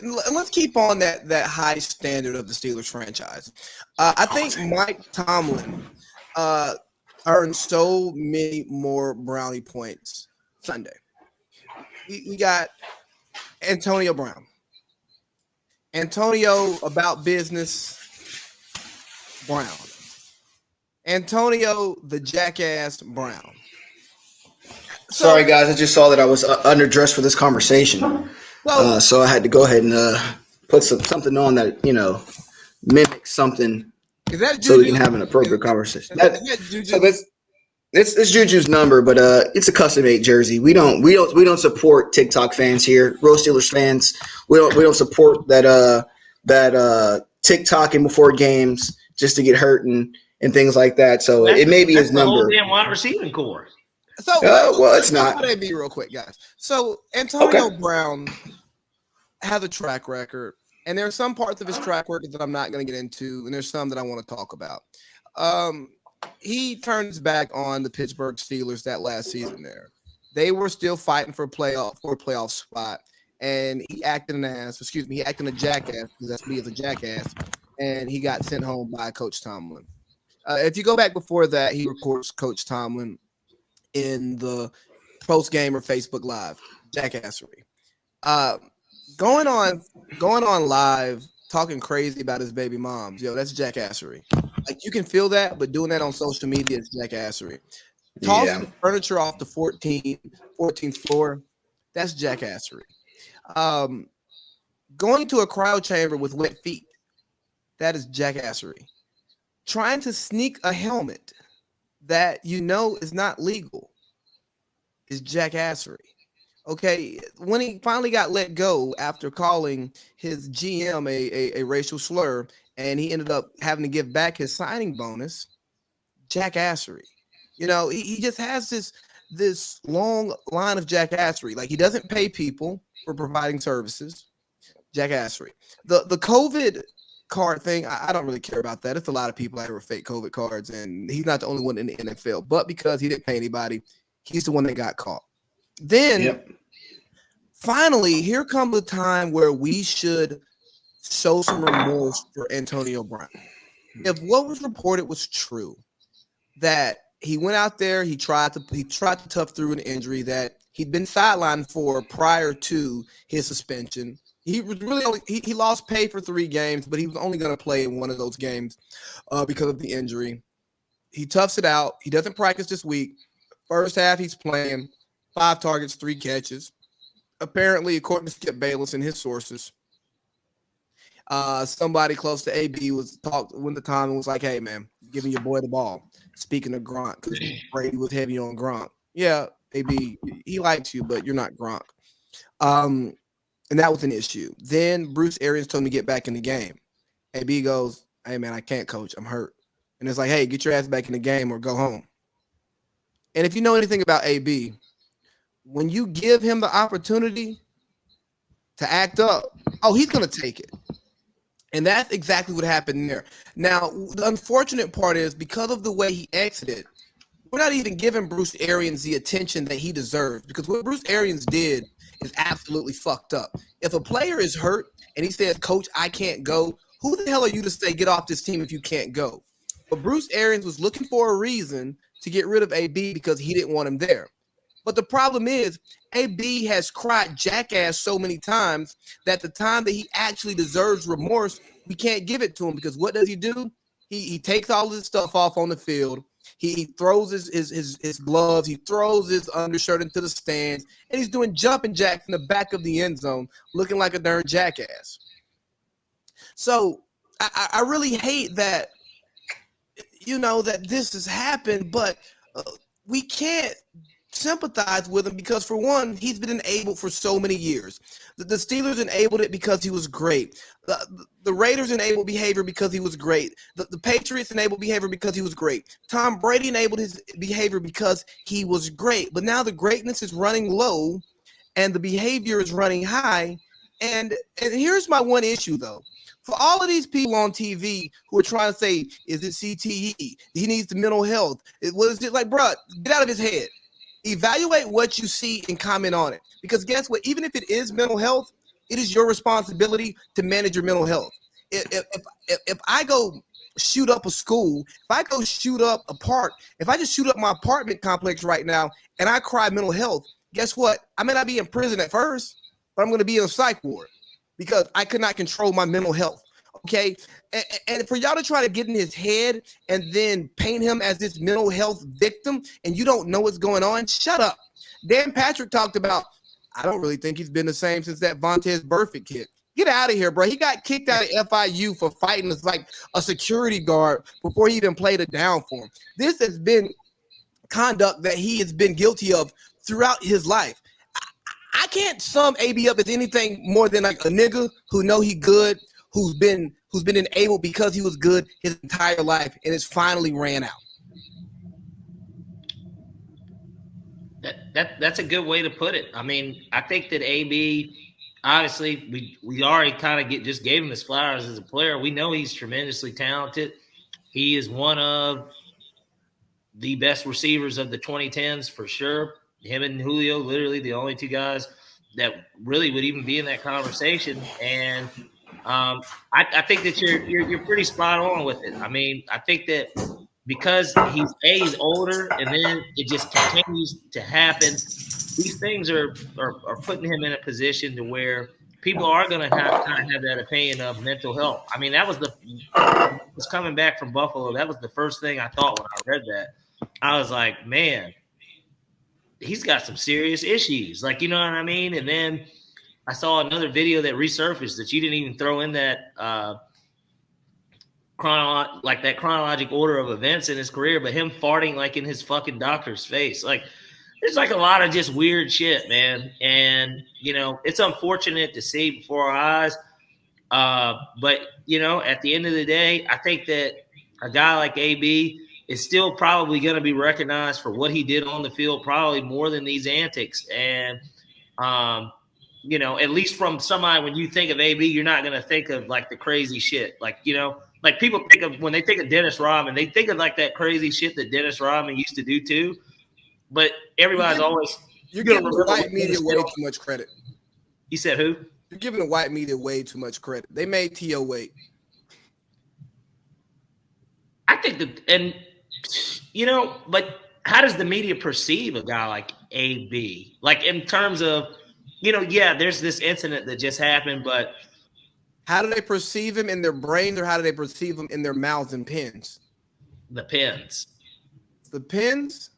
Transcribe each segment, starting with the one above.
let's keep on that high standard of the Steelers franchise. I think Mike Tomlin earned so many more brownie points Sunday. We got Antonio Brown. Antonio about business Brown. Antonio the jackass Brown. Sorry, So guys. I just saw that I was underdressed for this conversation, so so I had to go ahead and put something on that mimics something is that so we Juju? can have an appropriate conversation. Is that So Juju? that's it's Juju's number, but it's a custom made jersey. We don't support TikTok fans here. Real Steelers fans, we don't support that TikToking before games just to get hurt and things like that. So That's it may be that's his the whole number. damn wide receiving core. So Well, it's let's talk not. about AB real quick, guys. So Okay. Antonio Brown has a track record, and there are some parts of his track record that I'm not going to get into, and there's some that I want to talk about. Um, he turned his back on the Pittsburgh Steelers that last season. There, they were still fighting for a playoff spot, and he acted an ass. Excuse me, he acted a jackass because that's me as a jackass, and he got sent home by Coach Tomlin. If you go back before that, he records Coach Tomlin in the post game or Facebook Live jackassery. Uh, going on going on live talking crazy about his baby moms, yo, that's jackassery. Like you can feel that, but doing that on social media is jackassery. Yeah. Tossing furniture off the 14th floor, that's jackassery. Um, going to a crowd chamber with wet feet, that is jackassery. Trying to sneak a helmet that you know is not legal is jackassery. Okay, when he finally got let go after calling his GM a racial slur, and he ended up having to give back his signing bonus, jackassery. He just has this long line of jackassery. Like he doesn't pay people for providing services, jackassery. The COVID card thing, I don't really care about that. It's a lot of people that have fake COVID cards, and he's not the only one in the NFL. But because he didn't pay anybody, he's the one that got caught. Then Yep. finally, here comes a time where we should show some remorse for Antonio Brown. If what was reported was true, that he went out there, he tried to tough through an injury that he'd been sidelined for prior to his suspension. He was really only he lost pay for 3 games, but he was only going to play in one of those games because of the injury. He toughs it out. He doesn't practice this week. First half, he's playing 5 targets, 3 catches. Apparently, according to Skip Bayless and his sources, somebody close to AB was talked when the time and was like, "Hey, man, give me your boy the ball." Speaking of Gronk, because Brady was heavy on Gronk. Yeah, AB, he likes you, but you're not Gronk. Um, and that was an issue. Then Bruce Arians told me to get back in the game. AB goes, "Hey, man, I can't coach. I'm hurt." And it's like, "Hey, get your ass back in the game or go home." And if you know anything about AB, when you give him the opportunity to act up, oh, he's going to take it. And that's exactly what happened there. Now, the unfortunate part is because of the way he exited, we're not even giving Bruce Arians the attention that he deserves because what Bruce Arians did is absolutely fucked up. If a player is hurt and he says, "Coach, I can't go," who the hell are you to say get off this team if you can't go? But Bruce Arians was looking for a reason to get rid of AB because he didn't want him there. But the problem is, AB has cried jackass so many times that the time that he actually deserves remorse, we can't give it to him because what does he do? He takes all his stuff off on the field. He throws his gloves. He throws his undershirt into the stands, and he's doing jumping jacks in the back of the end zone, looking like a darn jackass. So I really hate that that this has happened, but we can't sympathize with him because for one, he's been enabled for so many years. The Steelers enabled it because he was great. The Raiders enabled behavior because he was great. The Patriots enabled behavior because he was great. Tom Brady enabled his behavior because he was great. But now the greatness is running low and the behavior is running high. And here's my one issue though. For all of these people on TV who are trying to say, is it CTE? He needs the mental health. What is it like, bro? Get out of his head. Evaluate what you see and comment on it. Because guess what? Even if it is mental health, it is your responsibility to manage your mental health. If I go shoot up a school, if I go shoot up a park, if I just shoot up my apartment complex right now and I cry mental health, guess what? I may not be in prison at first, but I'm going to be in a psych ward because I could not control my mental health. Okay. And for y'all to try to get in his head and then paint him as this mental health victim and you don't know what's going on, shut up. Dan Patrick talked about, I don't really think he's been the same since that Vontaze Burfict kid. Get out of here, bro. He got kicked out of FIU for fighting as like a security guard before he even played it down for him. This has been conduct that he has been guilty of throughout his life. I can't sum AB up as anything more than like a nigga who know he good, who's been enabled because he was good his entire life and it's finally ran out. That's a good way to put it. I mean, I think that AB, obviously, we already kind of just gave him his flowers as a player. We know he's tremendously talented. He is one of the best receivers of the 2010s for sure. Him and Julio, literally the only two guys that really would even be in that conversation. And I think that you're pretty spot on with it. I mean, I think that because he's older and then it just continues to happen, these things are putting him in a position to where people are going to have that opinion of mental health. I mean, that was coming back from Buffalo. That was the first thing I thought when I read that. I was like, man, he's got some serious issues. Like, you know what I mean? And then I saw another video that resurfaced that you didn't even throw in that that chronologic order of events in his career, but him farting like in his fucking doctor's face. Like, there's like a lot of just weird shit, man. And, you know, it's unfortunate to see before our eyes. But, you know, at the end of the day, I think that a guy like AB is still probably going to be recognized for what he did on the field, probably more than these antics. And, you know, at least from somebody, when you think of AB, you're not going to think of like the crazy shit. Like, you know, like people think of, when they think of Dennis Rodman, they think of like that crazy shit that Dennis Rodman used to do too. But everybody's you're giving the white media way too much credit. You said who? You're giving the white media way too much credit. They made T.O. wait. I think that, and you know, but how does the media perceive a guy like AB? Like in terms of, you know, yeah, there's this incident that just happened, but how do they perceive him in their brains, or how do they perceive him in their mouths and pens? The pens. The pens.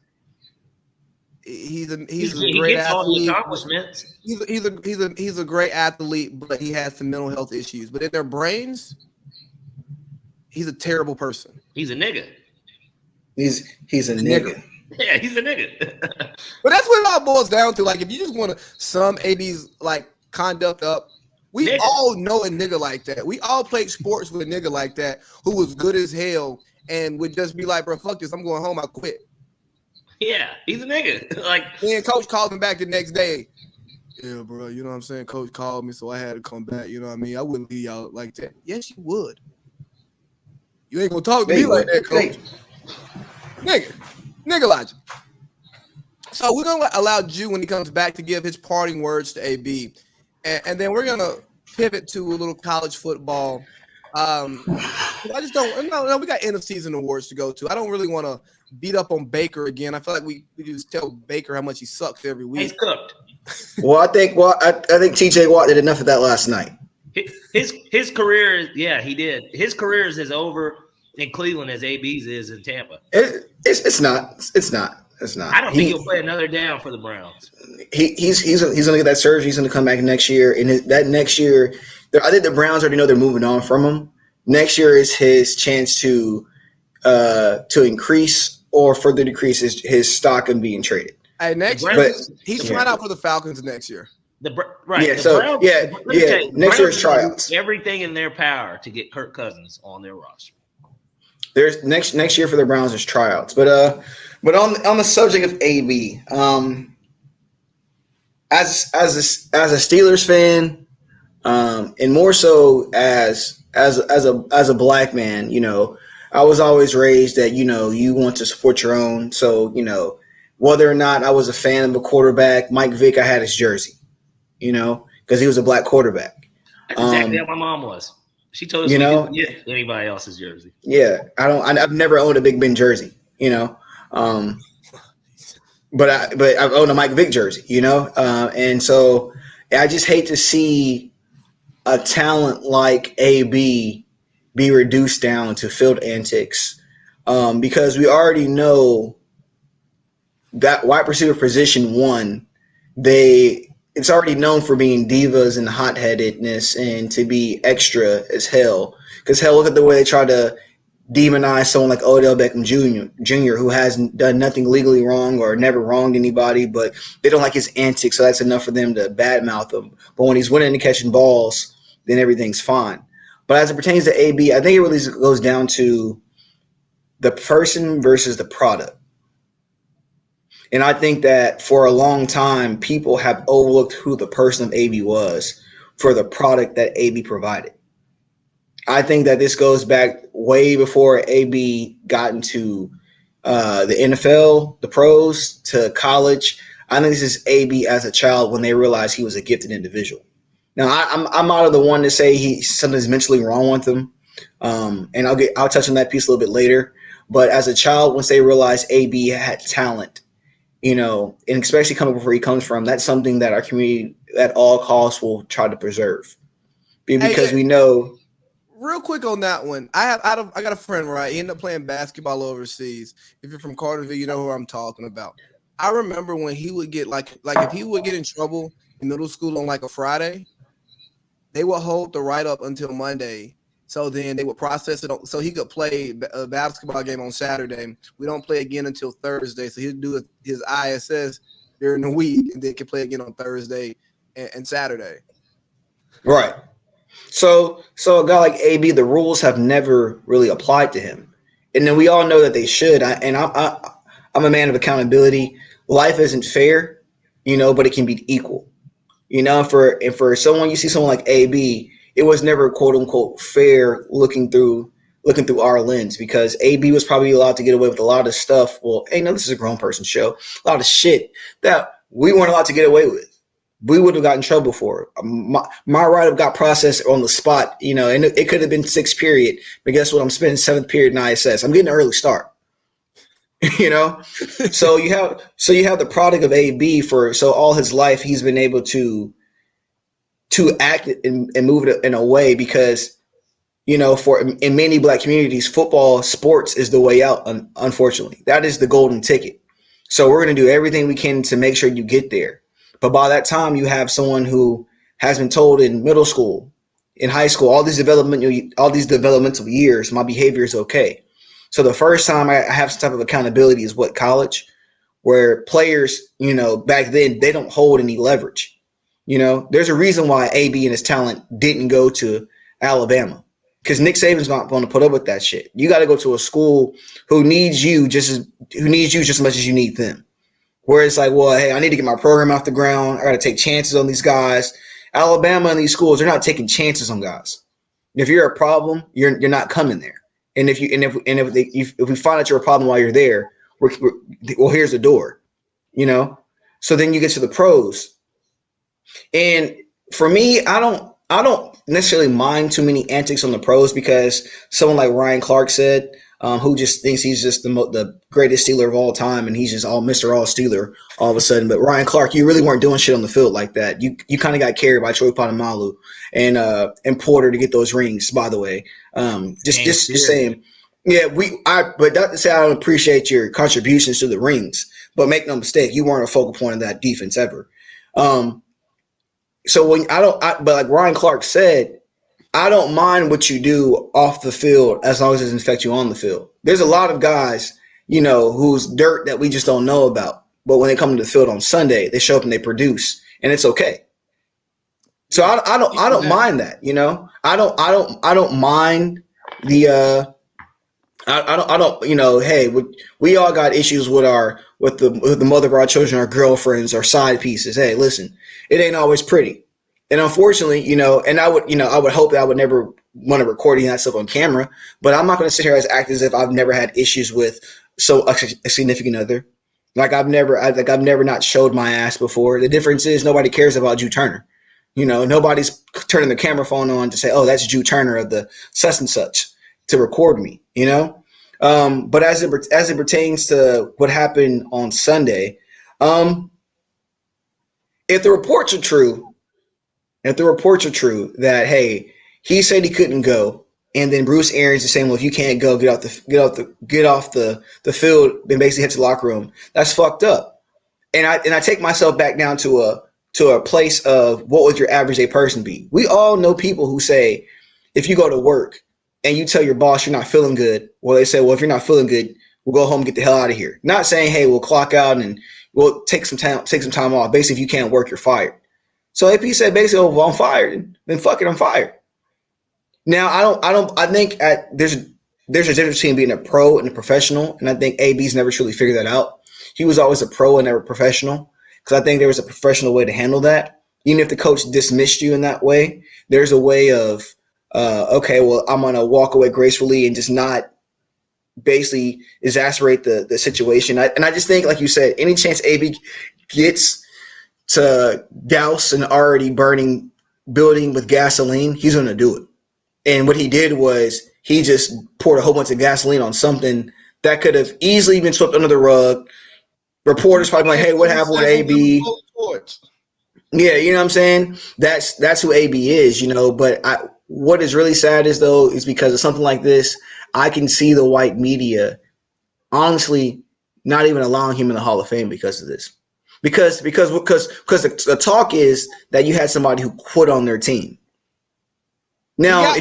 He's a great athlete. He's a great athlete, but he has some mental health issues. But in their brains, he's a terrible person. He's a nigga. He's a nigga. Yeah, he's a nigga. But that's what it all boils down to. Like, if you just want to sum AB's like conduct up, we all know a nigga like that. We all played sports with a nigga like that who was good as hell and would just be like, bro, fuck this, I'm going home, I quit. Yeah, he's a nigga. Like, and coach called him back the next day. Yeah, bro, you know what I'm saying? Coach called me, so I had to come back. You know what I mean? I wouldn't leave y'all like that. Yes, you would. You ain't gonna talk to me like that, coach. Nigga logic. So we're gonna allow Jew when he comes back to give his parting words to AB, and then we're gonna pivot to a little college football. I just don't. No, we got end of season awards to go to. I don't really want to beat up on Baker again. I feel like we just tell Baker how much he sucks every week. He's cooked. Well, I think TJ Watt did enough of that last night. His career, yeah, he did. His career is as over in Cleveland as AB's is in Tampa. It's not. I don't think he'll play another down for the Browns. He's gonna get that surgery. He's gonna come back next year, and that next year, I think the Browns already know they're moving on from him. Next year is his chance to increase or further decrease his stock and being traded. Hey, next year he's trying out for the Falcons next year. Right. Yeah. So Browns, next year's tryouts. Everything in their power to get Kirk Cousins on their roster. There's next year for the Browns is tryouts, but on the subject of AB, as a Steelers fan, and more so as a black man, you know, I was always raised that, you know, you want to support your own. So, you know, whether or not I was a fan of a quarterback, Mike Vick, I had his jersey. You know, because he was a black quarterback. That's exactly how my mom was. She told us You we know, didn't get anybody else's jersey. yeah, I've never owned a Big Ben jersey. You know, um, but I've owned a Mike Vick jersey. You know, and so I just hate to see a talent like AB be reduced down to field antics, because we already know that wide receiver position one, they it's already known for being divas and hot headedness and to be extra as hell. Because hell, look at the way they try to demonize someone like Odell Beckham Jr., who hasn't done nothing legally wrong or never wronged anybody, but they don't like his antics, so that's enough for them to badmouth him. But when he's winning and catching balls, then everything's fine. But as it pertains to AB, I think it really goes down to the person versus the product. And I think that for a long time, people have overlooked who the person of AB was for the product that AB provided. I think that this goes back way before AB got into the NFL, the pros, to college. I think this is AB as a child when they realized he was a gifted individual. Now, I'm out of the one to say something's mentally wrong with him, and I'll touch on that piece a little bit later. But as a child, once they realized AB had talent, and especially coming from where he comes from, that's something that our community at all costs will try to preserve, because Hey, we know. real quick on that one, I got a friend, right? He ended up playing basketball overseas. If you're from Carterville, you know who I'm talking about. I remember when he would get like if he would get in trouble in middle school on like a Friday, they would hold the write up until Monday. So then they would process it so he could play a basketball game on Saturday. We don't play again until Thursday. So he'd do his ISS during the week and then can play again on Thursday and Saturday. Right. So a guy like AB, the rules have never really applied to him, and then we all know that they should. I'm a man of accountability. Life isn't fair, but it can be equal. For someone, you see someone like AB, it was never quote unquote fair looking through our lens, because AB was probably allowed to get away with a lot of stuff. Well, hey, no, this is a grown person show. A lot of shit that we weren't allowed to get away with. We would have gotten in trouble for it. My write up got processed on the spot, and it could have been sixth period, but guess what? I'm spending seventh period in ISS. I'm getting an early start. you know so you have the product of AB, so all his life he's been able to act and move it in a way, because for in many black communities, football sports is the way out. Unfortunately, that is the golden ticket. So we're going to do everything we can to make sure you get there. But by that time, you have someone who has been told in middle school, in high school, all these developmental years, my behavior is okay. So the first time I have some type of accountability is what, college, where players, back then they don't hold any leverage. There's a reason why AB and his talent didn't go to Alabama, because Nick Saban's not going to put up with that shit. You got to go to a school who needs you just as much as you need them. Where it's like, well, hey, I need to get my program off the ground. I got to take chances on these guys. Alabama and these schools, they're not taking chances on guys. If you're a problem, you're not coming there. And if we find out you're a problem while you're there, well, here's the door. So then you get to the pros. And for me, I don't necessarily mind too many antics on the pros, because someone like Ryan Clark said, who just thinks he's just the greatest Steeler of all time, and he's just Mr. All Steeler all of a sudden. But Ryan Clark, you really weren't doing shit on the field like that. You kind of got carried by Troy Polamalu and Porter to get those rings. By the way, just saying. Yeah, but not to say I don't appreciate your contributions to the rings, but make no mistake, you weren't a focal point of that defense ever. So but like Ryan Clark said, I don't mind what you do off the field as long as it doesn't affect you on the field. There's a lot of guys, who's dirt that we just don't know about. But when they come to the field on Sunday, they show up and they produce, and it's okay. So I don't mind that. I don't mind the I don't hey, we all got issues with the mother of our children, our girlfriends, our side pieces. Hey, listen, it ain't always pretty. And unfortunately, and I would hope that I would never want to record that stuff on camera, but I'm not going to sit here as act as if I've never had issues with a significant other. Like I've never not showed my ass before. The difference is nobody cares about Drew Turner. Nobody's turning the camera phone on to say, "Oh, that's Drew Turner of the such and such," to record me. But as it pertains to what happened on Sunday, if the reports are true, that hey, he said he couldn't go, and then Bruce Arians is saying, well, if you can't go, get off the field, and basically head to the locker room. That's fucked up. And I take myself back down to a place of what would your average day person be? We all know people who say, if you go to work and you tell your boss you're not feeling good, well, they say, well, if you're not feeling good, we'll go home and get the hell out of here. Not saying, hey, we'll clock out and we'll take some time off. Basically, if you can't work, you're fired. So AP said basically, oh, well, I'm fired, then fuck it, I'm fired. Now I think there's a difference between being a pro and a professional, and I think AB's never truly figured that out. He was always a pro and never professional, because I think there was a professional way to handle that. Even if the coach dismissed you in that way, there's a way of okay, well, I'm gonna walk away gracefully and just not basically exacerbate the situation. And I just think, like you said, any chance AB gets to douse an already burning building with gasoline, he's going to do it. And what he did was he just poured a whole bunch of gasoline on something that could have easily been swept under the rug. Reporters probably like, hey, what happened with AB? Yeah, you know what I'm saying? That's who AB is, But what is really sad is because of something like this, I can see the white media honestly not even allowing him in the Hall of Fame because of this. Because the talk is that you had somebody who quit on their team. Now,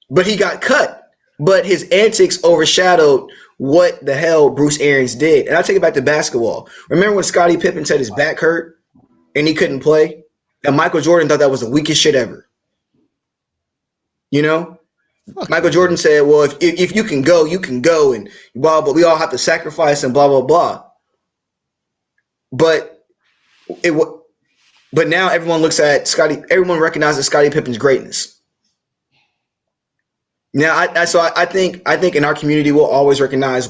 but he got cut. But his antics overshadowed what the hell Bruce Arians did. And I'll take it back to basketball. Remember when Scottie Pippen said his back hurt and he couldn't play? And Michael Jordan thought that was the weakest shit ever. Michael Jordan said, well, if you can go, you can go, and blah, blah, we all have to sacrifice and blah, blah, blah. But now everyone looks at Scottie. Everyone recognizes Scottie Pippen's greatness. Now, I think in our community we'll always recognize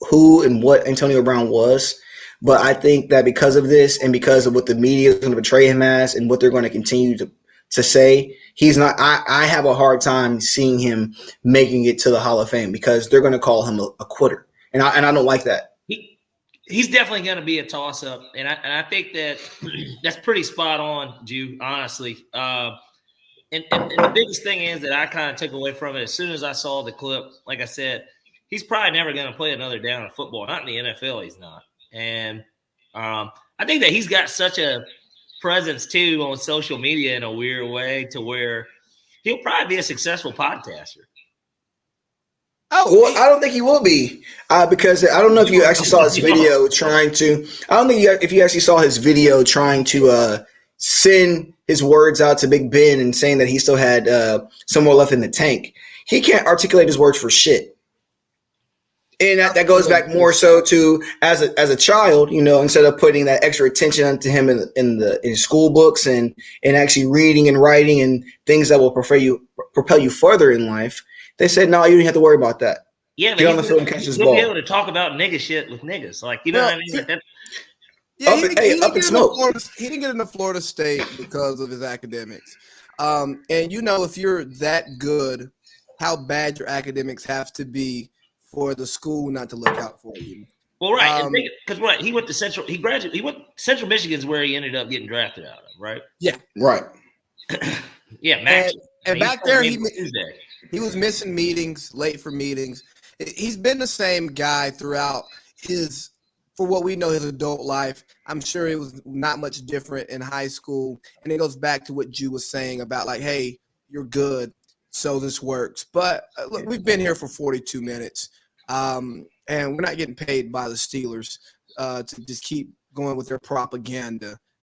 who and what Antonio Brown was. But I think that because of this and because of what the media is going to portray him as and what they're going to continue to say, he's not. I have a hard time seeing him making it to the Hall of Fame because they're going to call him a quitter, and I don't like that. He's definitely going to be a toss-up, and I think that's pretty spot on, Jew, honestly. And the biggest thing is that I kind of took away from it as soon as I saw the clip. Like I said, he's probably never going to play another down in football. Not in the NFL, he's not. And I think that he's got such a presence, too, on social media in a weird way to where he'll probably be a successful podcaster. Oh, well, I don't think he will be because I don't know if you actually saw his video trying to. I don't think if you actually saw his video trying to send his words out to Big Ben and saying that he still had some more left in the tank. He can't articulate his words for shit, and that goes back more so to as a child, instead of putting that extra attention onto him in school books and actually reading and writing and things that will propel you further in life. They said, no, you don't have to worry about that. Yeah, get on the field and catch this ball. He'll be able to talk about nigga shit with niggas. Like, you know what I mean? He didn't get into Florida State because of his academics. And if you're that good, how bad your academics have to be for the school not to look out for you. Well, right. Because he went to Central. He graduated. He went Central Michigan's where he ended up getting drafted out of, right? Yeah. Right. Yeah, Max. And back there, he was missing meetings, late for meetings. He's been the same guy throughout for what we know, his adult life. I'm sure it was not much different in high school. And it goes back to what Jew was saying about like, hey, you're good, so this works. But look, we've been here for 42 minutes, and we're not getting paid by the Steelers to just keep going with their propaganda.